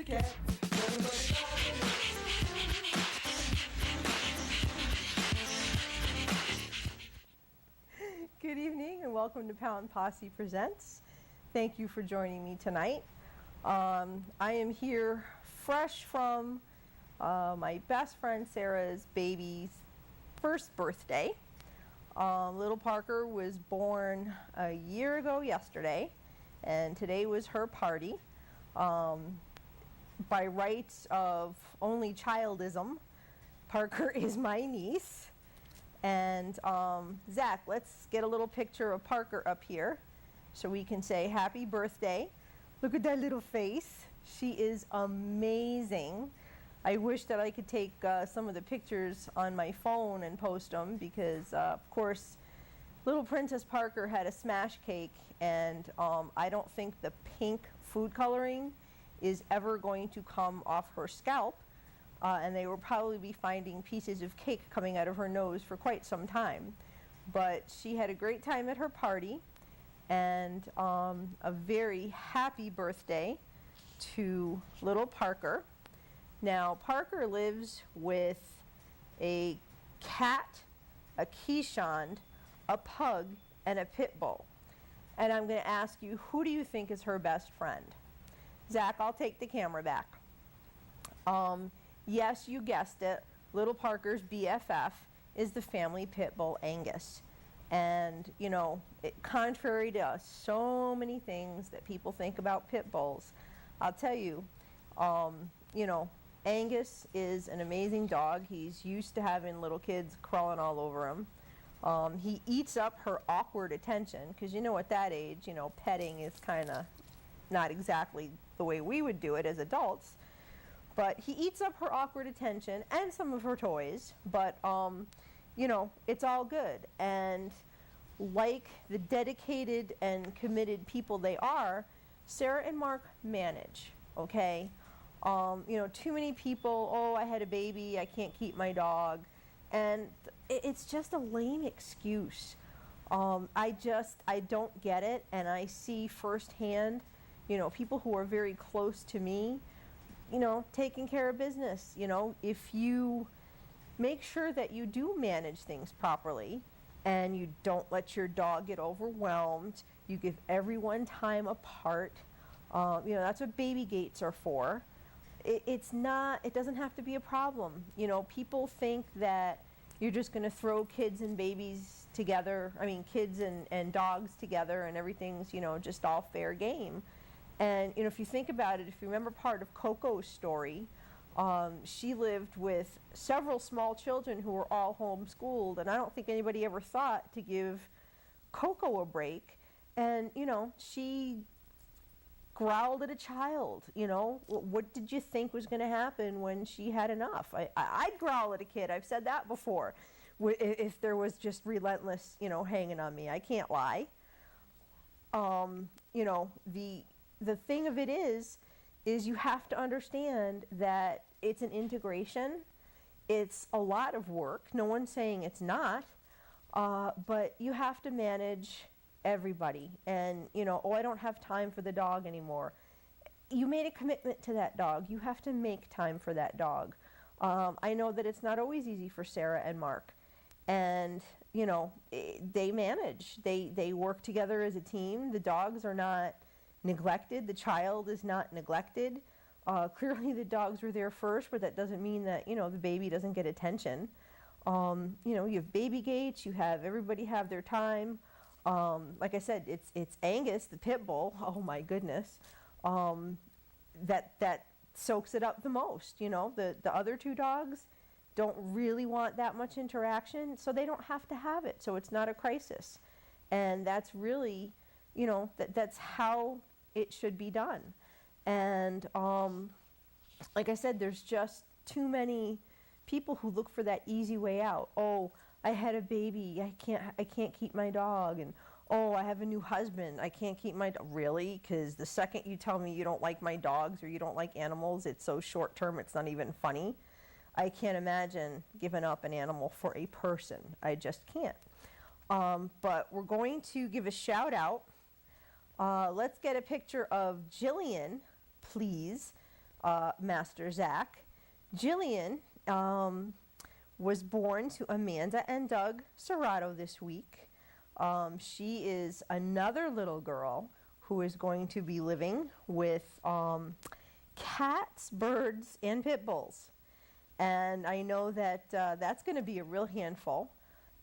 cat. Everybody calling it. Good evening and welcome to Posse Presents. Thank you for joining me tonight. I am here fresh from my best friend Sarah's baby's first birthday. Little Parker was born a year ago yesterday, and today was her party. By rights of only childism, Parker is my niece. And Zach, let's get a little picture of Parker up here so we can say happy birthday. Look at that little face. She is amazing. I wish that I could take some of the pictures on my phone and post them because, of course, little Princess Parker had a smash cake, and I don't think the pink food coloring is ever going to come off her scalp. And they will probably be finding pieces of cake coming out of her nose for quite some time. But she had a great time at her party, and a very happy birthday to little Parker. Now, Parker lives with a cat, a Keeshond, a pug, and a pit bull. And I'm going to ask you, who do you think is her best friend? Zach, I'll take the camera back. Yes, you guessed it. Little Parker's BFF is the family pit bull Angus. And, you know, contrary to so many things that people think about pit bulls, I'll tell you, you know, Angus is an amazing dog. He's used to having little kids crawling all over him. He eats up her awkward attention because, you know, at that age, you know, petting is kind of not exactly the way we would do it as adults. But he eats up her awkward attention and some of her toys, but, you know, it's all good. And like the dedicated and committed people they are, Sarah and Mark manage, okay? You know, too many people, oh, I had a baby, I can't keep my dog. And it's just a lame excuse. I don't get it, and I see firsthand, you know, people who are very close to me, you know, taking care of business. You know, if you make sure that you do manage things properly and you don't let your dog get overwhelmed, you give everyone time apart, you know, that's what baby gates are for. It doesn't have to be a problem. You know, people think that you're just going to throw kids and babies together, kids and dogs together, and everything's, you know, just all fair game. And, you know, if you think about it, if you remember part of Coco's story, she lived with several small children who were all homeschooled, and I don't think anybody ever thought to give Coco a break. And, you know, she growled at a child, you know. What did you think was going to happen when she had enough? I'd growl at a kid. I've said that before, if there was just relentless, you know, hanging on me. I can't lie. You know, the thing of it is you have to understand that it's an integration. It's a lot of work. No one's saying it's not. But you have to manage everybody. And, you know, oh, I don't have time for the dog anymore. You made a commitment to that dog. You have to make time for that dog. I know that it's not always easy for Sarah and Mark. And, you know, they manage. They work together as a team. The dogs are not neglected. The child is not neglected. Clearly the dogs were there first, but that doesn't mean that, you know, the baby doesn't get attention. You know, you have baby gates, you have everybody have their time. Like I said, it's Angus, the pit bull, oh my goodness, that soaks it up the most. You know, the other two dogs don't really want that much interaction, so they don't have to have it, so it's not a crisis. And that's really, you know, that's how it should be done. And like I said, there's just too many people who look for that easy way out. Oh, I had a baby, I can't keep my dog. And oh, I have a new husband, I can't keep my dog. Really? Because the second you tell me you don't like my dogs or you don't like animals, it's so short term it's not even funny. I can't imagine giving up an animal for a person. I just can't. But we're going to give a shout out. Let's get a picture of Jillian, please. Master Zach. Jillian was born to Amanda and Doug Serrato this week. She is another little girl who is going to be living with cats, birds, and pit bulls. And I know that that's going to be a real handful,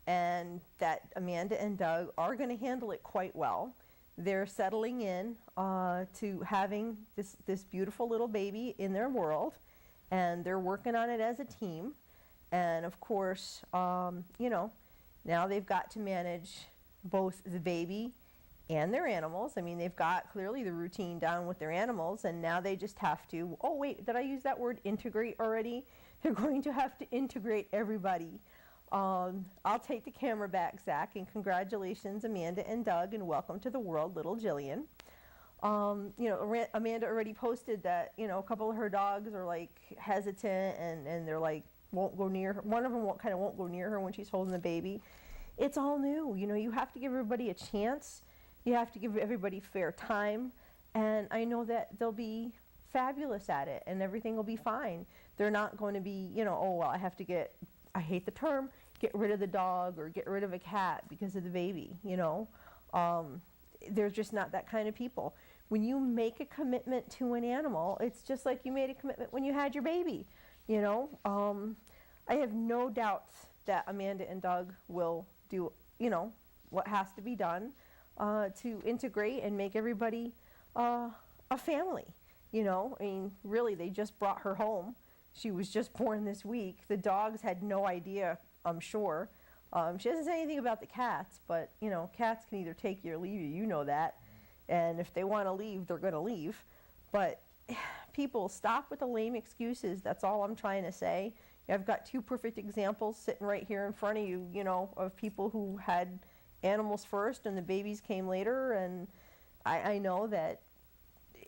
and that Amanda and Doug are going to handle it quite well. They're settling in to having this beautiful little baby in their world, and they're working on it as a team. And of course, you know, now they've got to manage both the baby and their animals. I mean, they've got clearly the routine down with their animals, and now they just have to, oh wait, did I use that word integrate already? They're going to have to integrate everybody. I'll take the camera back, Zach, and congratulations, Amanda and Doug, and welcome to the world, little Jillian. You know, Amanda already posted that, you know, a couple of her dogs are like hesitant, and they're like, won't go near her. One of them won't go near her when she's holding the baby. It's all new. You know, you have to give everybody a chance. You have to give everybody fair time. And I know that they'll be fabulous at it, and everything will be fine. They're not going to be, you know, oh, well, I have to get, I hate the term, get rid of the dog or get rid of a cat because of the baby, you know. They're just not that kind of people. When you make a commitment to an animal, it's just like you made a commitment when you had your baby, you know. I have no doubts that Amanda and Doug will do, you know, what has to be done to integrate and make everybody a family, you know. I mean, really, they just brought her home. She was just born this week. The dogs had no idea, I'm sure. She doesn't say anything about the cats, but, you know, cats can either take you or leave you. You know that. And if they want to leave, they're going to leave. But people, stop with the lame excuses. That's all I'm trying to say. I've got two perfect examples sitting right here in front of you, you know, of people who had animals first and the babies came later. And I know that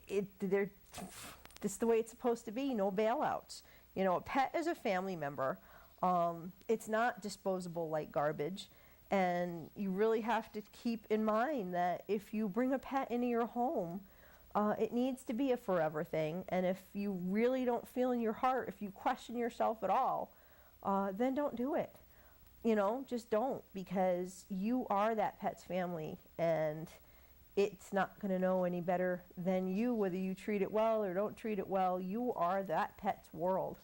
this is the way it's supposed to be, no bailouts. You know, a pet is a family member. It's not disposable like garbage. And you really have to keep in mind that if you bring a pet into your home, it needs to be a forever thing. And if you really don't feel in your heart, if you question yourself at all, then don't do it. You know, just don't, because you are that pet's family, and it's not going to know any better than you, whether you treat it well or don't treat it well. You are that pet's world.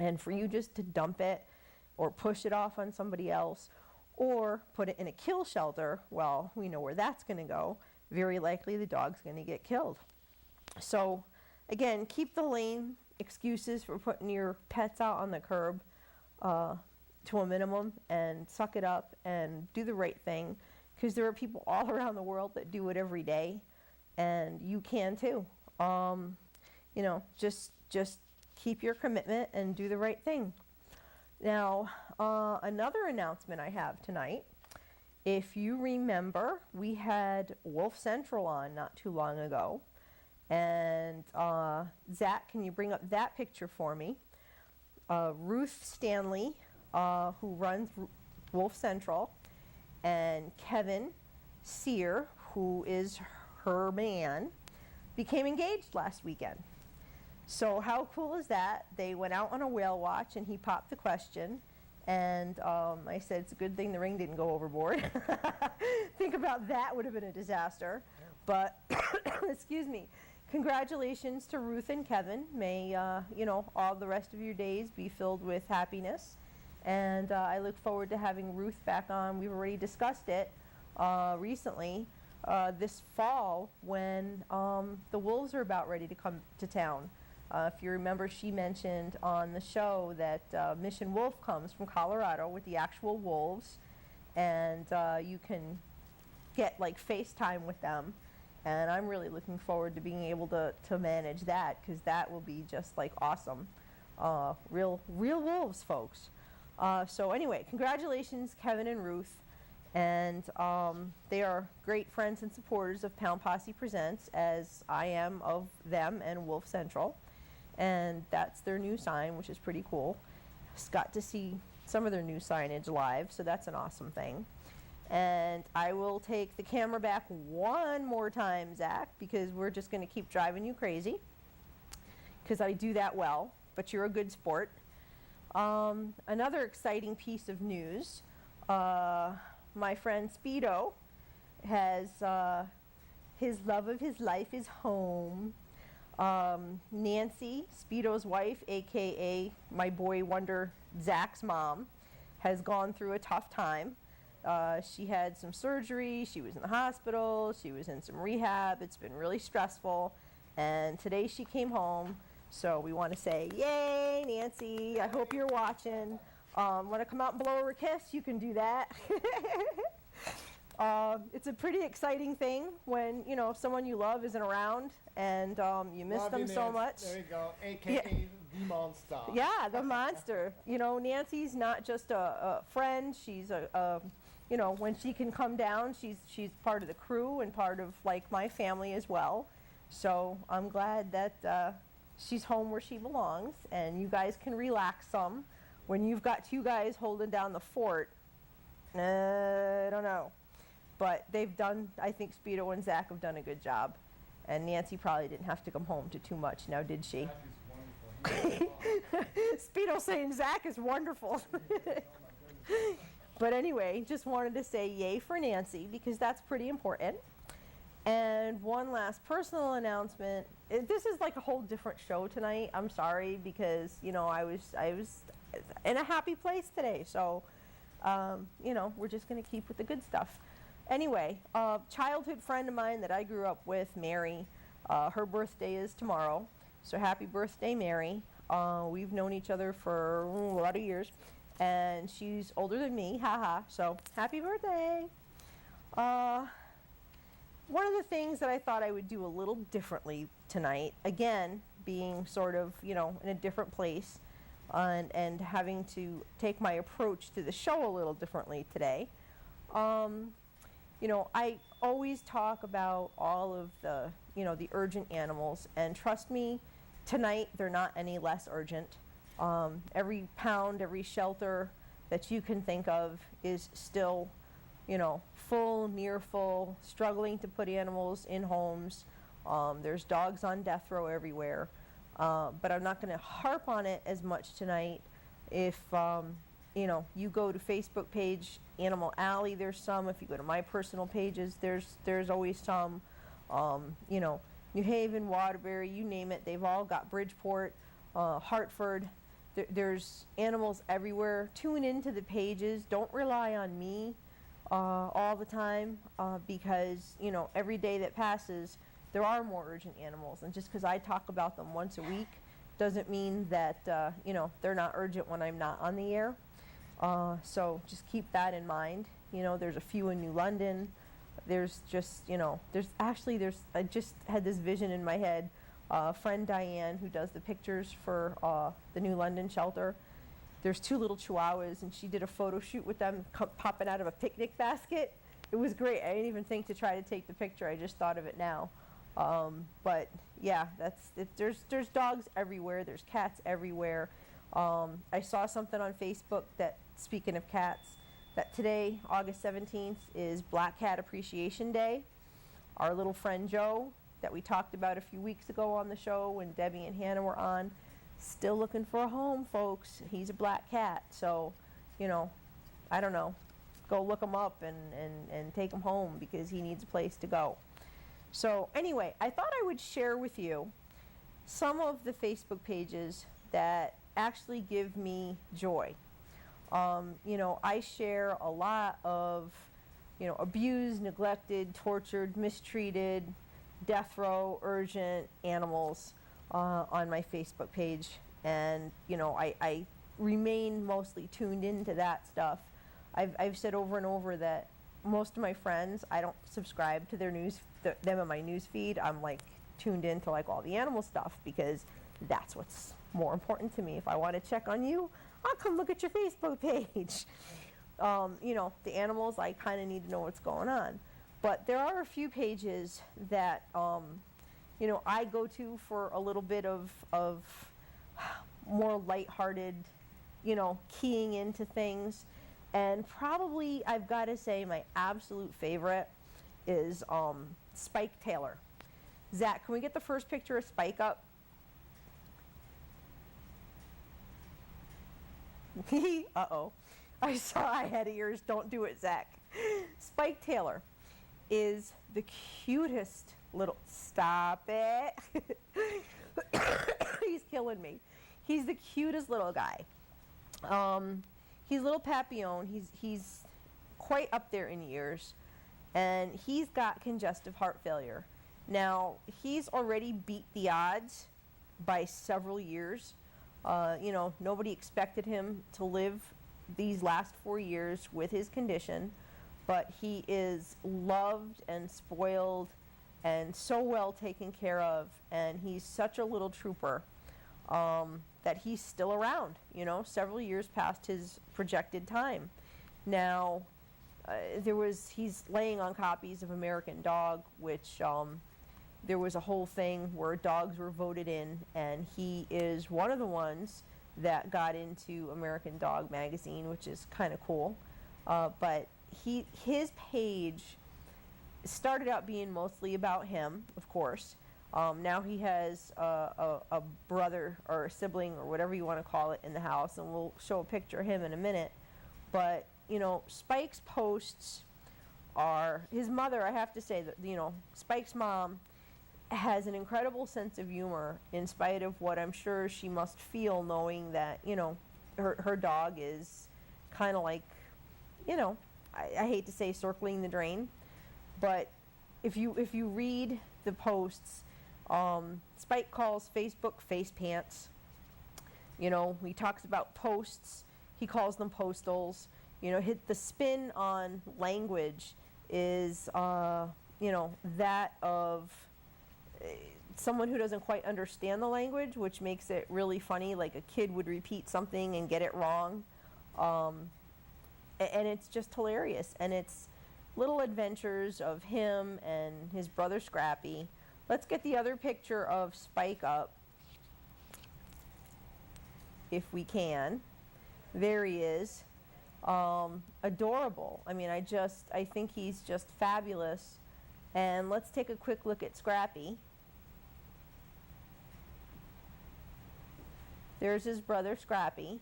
And for you just to dump it or push it off on somebody else or put it in a kill shelter, well, we know where that's going to go. Very likely the dog's going to get killed. So, again, keep the lame excuses for putting your pets out on the curb to a minimum, and suck it up and do the right thing, because there are people all around the world that do it every day, and you can too. You know, just keep your commitment and do the right thing. Now, another announcement I have tonight. If you remember, we had Wolf Central on not too long ago. And Zach, can you bring up that picture for me? Ruth Stanley, who runs Wolf Central, and Kevin Sear, who is her man, became engaged last weekend. So how cool is that? They went out on a whale watch, and he popped the question. And I said, it's a good thing the ring didn't go overboard. Think about that, would have been a disaster. But, excuse me, congratulations to Ruth and Kevin. May, you know, all the rest of your days be filled with happiness. And I look forward to having Ruth back on. We've already discussed it recently this fall when the wolves are about ready to come to town. If you remember, she mentioned on the show that Mission Wolf comes from Colorado with the actual wolves, and you can get like FaceTime with them. And I'm really looking forward to being able to manage that, because that will be just like awesome. Real wolves, folks. So anyway, congratulations, Kevin and Ruth. And they are great friends and supporters of Pound Posse Presents, as I am of them and Wolf Central. And that's their new sign, which is pretty cool. Just got to see some of their new signage live, so that's an awesome thing. And I will take the camera back one more time, Zach, because we're just going to keep driving you crazy. because I do that well, but you're a good sport. Another exciting piece of news, my friend Speedo has, his love of his life is home. Nancy, Speedo's wife, aka my boy wonder Zach's mom, has gone through a tough time. She had some surgery, she was in the hospital, she was in some rehab, it's been really stressful, and today she came home, so we want to say, yay, Nancy, I hope you're watching. Want to come out and blow her a kiss? You can do that. It's a pretty exciting thing when, you know, someone you love isn't around and you miss them so much. There you go, AKA the monster. Yeah, the monster. You know, Nancy's not just a friend. She's you know, when she can come down, she's part of the crew and part of, like, my family as well. So I'm glad that she's home where she belongs, and you guys can relax some. When you've got two guys holding down the fort, I don't know. But they've done, I think Speedo and Zach have done a good job. And Nancy probably didn't have to come home to too much now, did she? Speedo saying Zach is wonderful. But anyway, just wanted to say yay for Nancy because that's pretty important. And one last personal announcement. This is like a whole different show tonight. I'm sorry because, you know, I was in a happy place today. So, you know, we're just going to keep with the good stuff. Anyway, childhood friend of mine that I grew up with, Mary, her birthday is tomorrow. So happy birthday, Mary. We've known each other for a lot of years. And she's older than me, haha. So happy birthday. One of the things that I thought I would do a little differently tonight, again, being sort of, you know, in a different place and having to take my approach to the show a little differently today. You know, I always talk about all of the, you know, the urgent animals, and trust me, tonight they're not any less urgent. Every pound, every shelter that you can think of is still, you know, full, near full, struggling to put animals in homes. There's dogs on death row everywhere. But I'm not going to harp on it as much tonight. If, you know, you go to Facebook page, Animal Alley, there's some. If you go to my personal pages, there's always some. You know, New Haven, Waterbury, you name it, they've all got Bridgeport, Hartford. There's animals everywhere. Tune into the pages. Don't rely on me all the time because, you know, every day that passes, there are more urgent animals. And just because I talk about them once a week doesn't mean that, you know, they're not urgent when I'm not on the air. So just keep that in mind. You know, there's a few in New London. There's just, you know, I just had this vision in my head. Friend Diane, who does the pictures for the New London shelter, there's two little chihuahuas, and she did a photo shoot with them popping out of a picnic basket. It was great. I didn't even think to try to take the picture. I just thought of it now. But yeah, there's dogs everywhere. There's cats everywhere. I saw something on Facebook that, speaking of cats, that today, August 17th, is Black Cat Appreciation Day. Our little friend Joe, that we talked about a few weeks ago on the show when Debbie and Hannah were on, still looking for a home, folks. He's a black cat, so, you know, I don't know. Go look him up and take him home because he needs a place to go. So anyway, I thought I would share with you some of the Facebook pages that actually give me joy. You know, I share a lot of, you know, abused, neglected, tortured, mistreated, death row, urgent animals on my Facebook page. And, you know, I remain mostly tuned into that stuff. I've said over and over that most of my friends, I don't subscribe to their them in my news feed. I'm like tuned into like all the animal stuff because that's what's more important to me. If I want to check on you, I'll come look at your Facebook page. You know, the animals, I kind of need to know what's going on. But there are a few pages that, you know, I go to for a little bit of more lighthearted, you know, keying into things. And probably, I've got to say, my absolute favorite is Spike Taylor. Zach, can we get the first picture of Spike up? Uh-oh. I saw I had ears. Don't do it, Zach. Spike Taylor is the cutest little... Stop it. He's killing me. He's the cutest little guy. He's little Papillon. He's quite up there in years, and he's got congestive heart failure. Now, he's already beat the odds by several years. You know, nobody expected him to live these last 4 years with his condition, but he is loved and spoiled and so well taken care of, and he's such a little trooper that he's still around, you know, several years past his projected time. Now, he's laying on copies of American Dog, which there was a whole thing where dogs were voted in, and he is one of the ones that got into American Dog magazine, which is kind of cool. But his page started out being mostly about him, of course. Now he has a brother or a sibling or whatever you want to call it in the house, and we'll show a picture of him in a minute. But, you know, Spike's posts are, his mother, I have to say that, you know, Spike's mom has an incredible sense of humor in spite of what I'm sure she must feel, knowing that, you know, her dog is kind of like, you know, I hate to say circling the drain, but if you read the posts, Spike calls Facebook face pants. You know, he talks about posts. He calls them postals. You know, the spin on language is, you know, that of someone who doesn't quite understand the language, which makes it really funny, like a kid would repeat something and get it wrong. And it's just hilarious. And it's little adventures of him and his brother Scrappy. Let's get the other picture of Spike up, if we can. There he is. Adorable. I mean, I think he's just fabulous. And let's take a quick look at Scrappy. There's his brother Scrappy.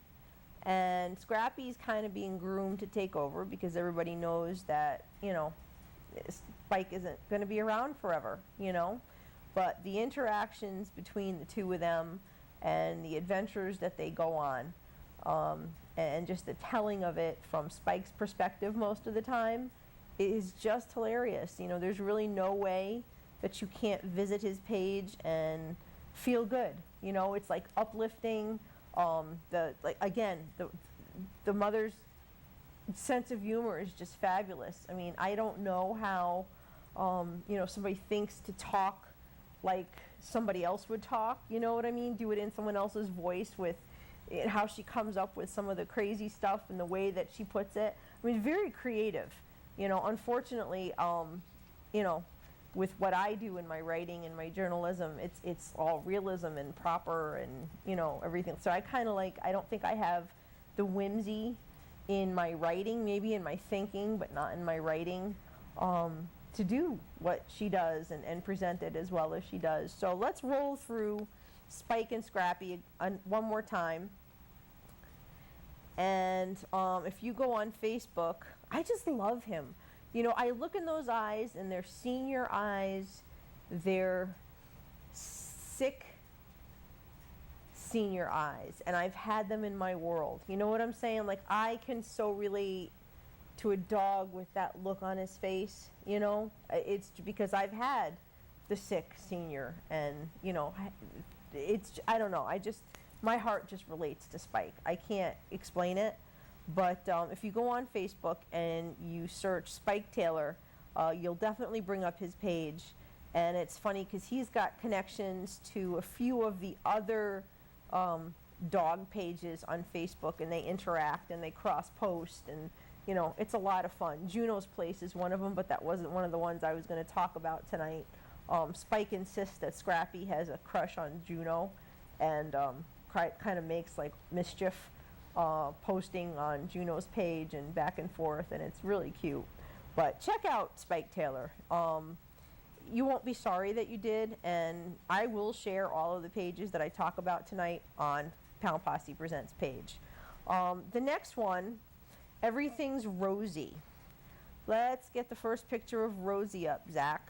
And Scrappy's kind of being groomed to take over because everybody knows that, you know, Spike isn't going to be around forever, you know. But the interactions between the two of them and the adventures that they go on, and just the telling of it from Spike's perspective most of the time is just hilarious. You know, there's really no way that you can't visit his page and feel good. You know, it's like uplifting. The mother's sense of humor is just fabulous. I mean, I don't know how, you know, somebody thinks to talk like somebody else would talk, you know what I mean? Do it in someone else's voice with how she comes up with some of the crazy stuff and the way that she puts it. I mean, very creative. You know, unfortunately, you know, with what I do in my writing and my journalism, it's all realism and proper and, you know, everything. So I kind of like, I don't think I have the whimsy in my writing, maybe in my thinking, but not in my writing, to do what she does and present it as well as she does. So let's roll through Spike and Scrappy one more time. And if you go on Facebook, I just love him. You know, I look in those eyes, and they're senior eyes. They're sick senior eyes, and I've had them in my world. You know what I'm saying? Like, I can so relate to a dog with that look on his face, you know? It's because I've had the sick senior, and, you know, I don't know. My heart just relates to Spike. I can't explain it. But if you go on Facebook and you search Spike Taylor, you'll definitely bring up his page. And it's funny because he's got connections to a few of the other dog pages on Facebook, and they interact and they cross-post, and, you know, it's a lot of fun. Juno's Place is one of them, but that wasn't one of the ones I was going to talk about tonight. Spike insists that Scrappy has a crush on Juno, and kind of makes, like, mischief posting on Juno's page and back and forth, and it's really cute. But check out Spike Taylor. You won't be sorry that you did, and I will share all of the pages that I talk about tonight on Pound Posse Presents page. The next one, everything's rosy. Let's get the first picture of Rosie up, Zach.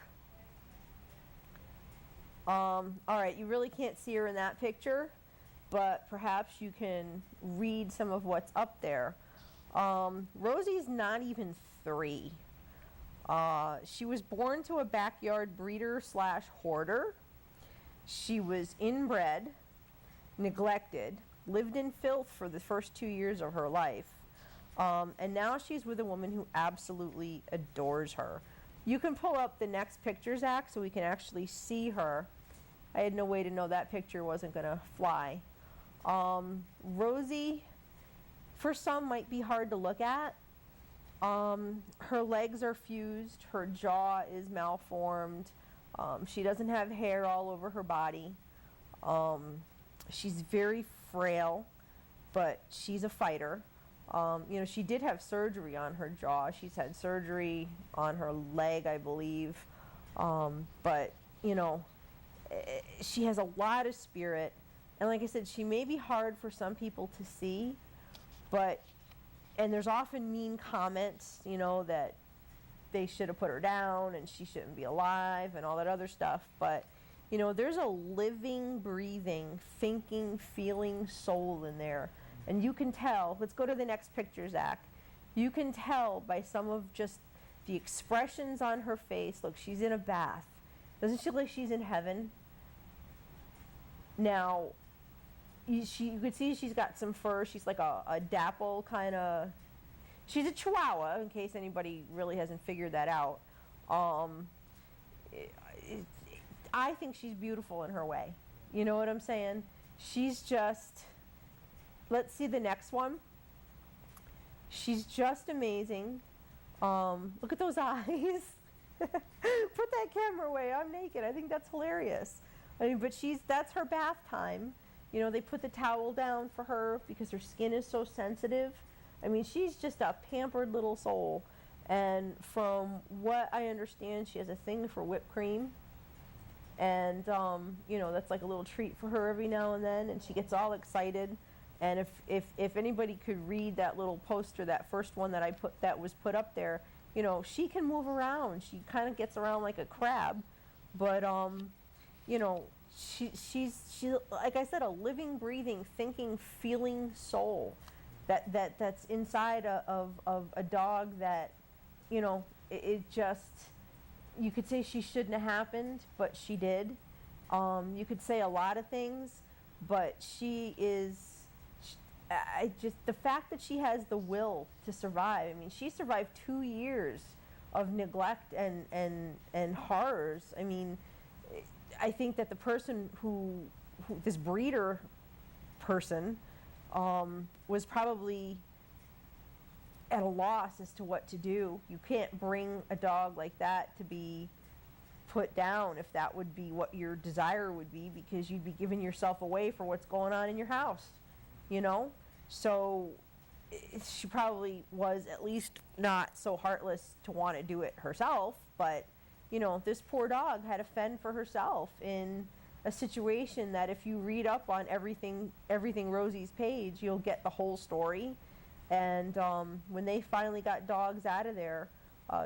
All right, you really can't see her in that picture, but perhaps you can read some of what's up there. Rosie's not even 3. She was born to a backyard breeder slash hoarder. She was inbred, neglected, lived in filth for the first 2 years of her life. And now she's with a woman who absolutely adores her. You can pull up the next picture, Zach, so we can actually see her. I had no way to know that picture wasn't going to fly. Rosie, for some, might be hard to look at. Her legs are fused. Her jaw is malformed. She doesn't have hair all over her body. She's very frail, but she's a fighter. You know, she did have surgery on her jaw. She's had surgery on her leg, I believe. But, you know, she has a lot of spirit. And like I said, she may be hard for some people to see, but, and there's often mean comments, you know, that they should have put her down and she shouldn't be alive and all that other stuff. But, you know, there's a living, breathing, thinking, feeling soul in there. And you can tell, let's go to the next picture, Zach. You can tell by some of just the expressions on her face. Look, she's in a bath. Doesn't she look like she's in heaven? Now, you could see she's got some fur. She's like a dapple kind of, she's a Chihuahua, in case anybody really hasn't figured that out. I think she's beautiful in her way. You know what I'm saying? She's just, let's see the next one. She's just amazing. Look at those eyes. Put that camera away. I'm naked. I think that's hilarious. I mean, but that's her bath time. You know, they put the towel down for her because her skin is so sensitive. I mean, she's just a pampered little soul. And from what I understand, she has a thing for whipped cream. And, you know, that's like a little treat for her every now and then. And she gets all excited. And if anybody could read that little poster, that first one that was put up there, you know, she can move around. She kind of gets around like a crab. But, you know, she's like I said, a living, breathing, thinking, feeling soul that's inside of a dog that, you know, it just, you could say she shouldn't have happened, but she did. You could say a lot of things, but she is, the fact that she has the will to survive. I mean, she survived 2 years of neglect and horrors. I mean, I think that the person who this breeder person, was probably at a loss as to what to do. You can't bring a dog like that to be put down if that would be what your desire would be, because you'd be giving yourself away for what's going on in your house, you know? So she probably was at least not so heartless to want to do it herself, but, you know, this poor dog had to fend for herself in a situation that if you read up on everything Rosie's page, you'll get the whole story. And when they finally got dogs out of there,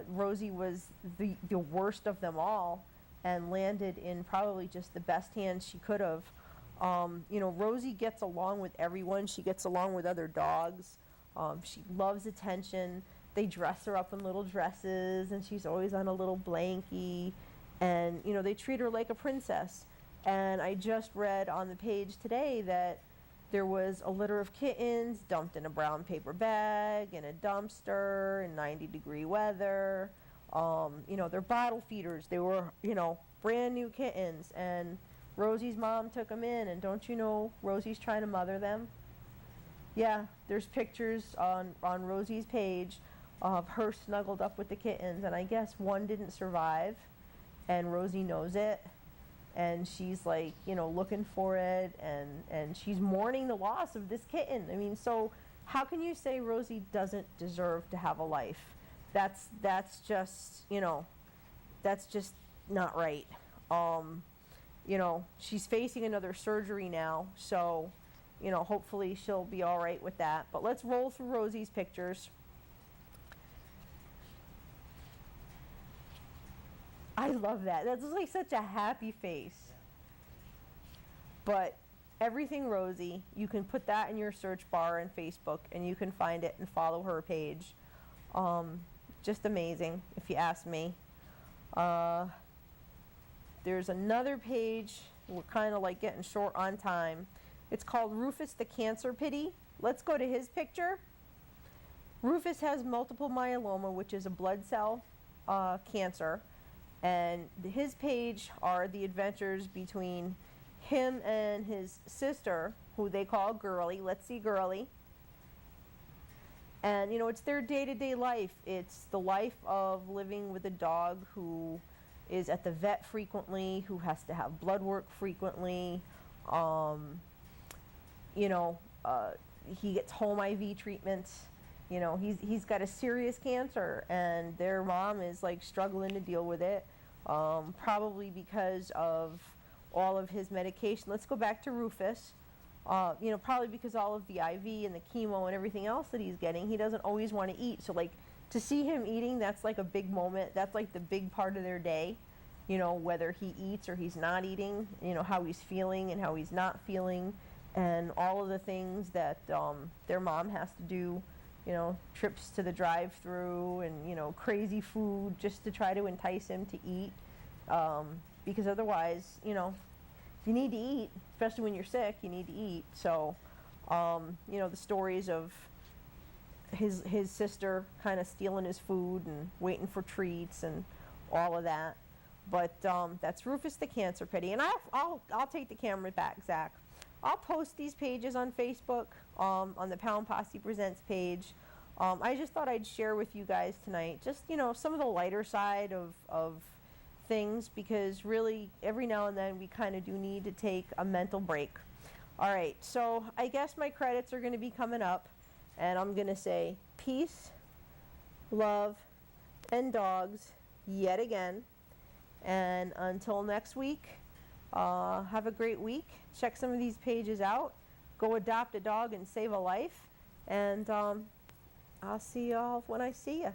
Rosie was the worst of them all and landed in probably just the best hands she could have. You know, Rosie gets along with everyone. She gets along with other dogs. She loves attention. They dress her up in little dresses, and she's always on a little blankie. And, you know, they treat her like a princess. And I just read on the page today that there was a litter of kittens dumped in a brown paper bag in a dumpster in 90-degree weather. You know, they're bottle feeders. They were, you know, brand new kittens. And Rosie's mom took them in, and don't you know Rosie's trying to mother them? Yeah, there's pictures on Rosie's page of her snuggled up with the kittens, and I guess one didn't survive, and Rosie knows it. And she's like, you know, looking for it, and she's mourning the loss of this kitten. I mean, so how can you say Rosie doesn't deserve to have a life? That's just, you know, that's just not right. You know, she's facing another surgery now, so you know, hopefully she'll be all right with that. But let's roll through Rosie's pictures. I love that. That's like such a happy face. But everything Rosie, you can put that in your search bar in Facebook and you can find it and follow her page. Just amazing, if you ask me. There's another page. We're kind of like getting short on time. It's called Rufus the Cancer Pity. Let's go to his picture. Rufus has multiple myeloma, which is a blood cell cancer. And his page are the adventures between him and his sister, who they call Girly. Let's see Girly. And, you know, it's their day-to-day life. It's the life of living with a dog who is at the vet frequently, who has to have blood work frequently. You know, he gets home IV treatments. You know, he's got a serious cancer, and their mom is like struggling to deal with it, probably because of all of his medication. Let's go back to Rufus. You know, probably because all of the IV and the chemo and everything else that he's getting, he doesn't always want to eat. So like to see him eating, that's like a big moment. That's like the big part of their day. You know, whether he eats or he's not eating, you know, how he's feeling and how he's not feeling, and all of the things that their mom has to do. You know, trips to the drive-through and, you know, crazy food just to try to entice him to eat. Because otherwise, you know, you need to eat, especially when you're sick, you need to eat. So, you know, the stories of his sister kind of stealing his food and waiting for treats and all of that. But that's Rufus the Cancer Pity. And I'll take the camera back, Zach. I'll post these pages on Facebook, on the Pound Posse Presents page. I just thought I'd share with you guys tonight just, you know, some of the lighter side of things, because really every now and then we kind of do need to take a mental break. All right, so I guess my credits are going to be coming up, and I'm going to say peace, love, and dogs yet again. And until next week, have a great week. Check some of these pages out. Go adopt a dog and save a life. And I'll see y'all when I see you.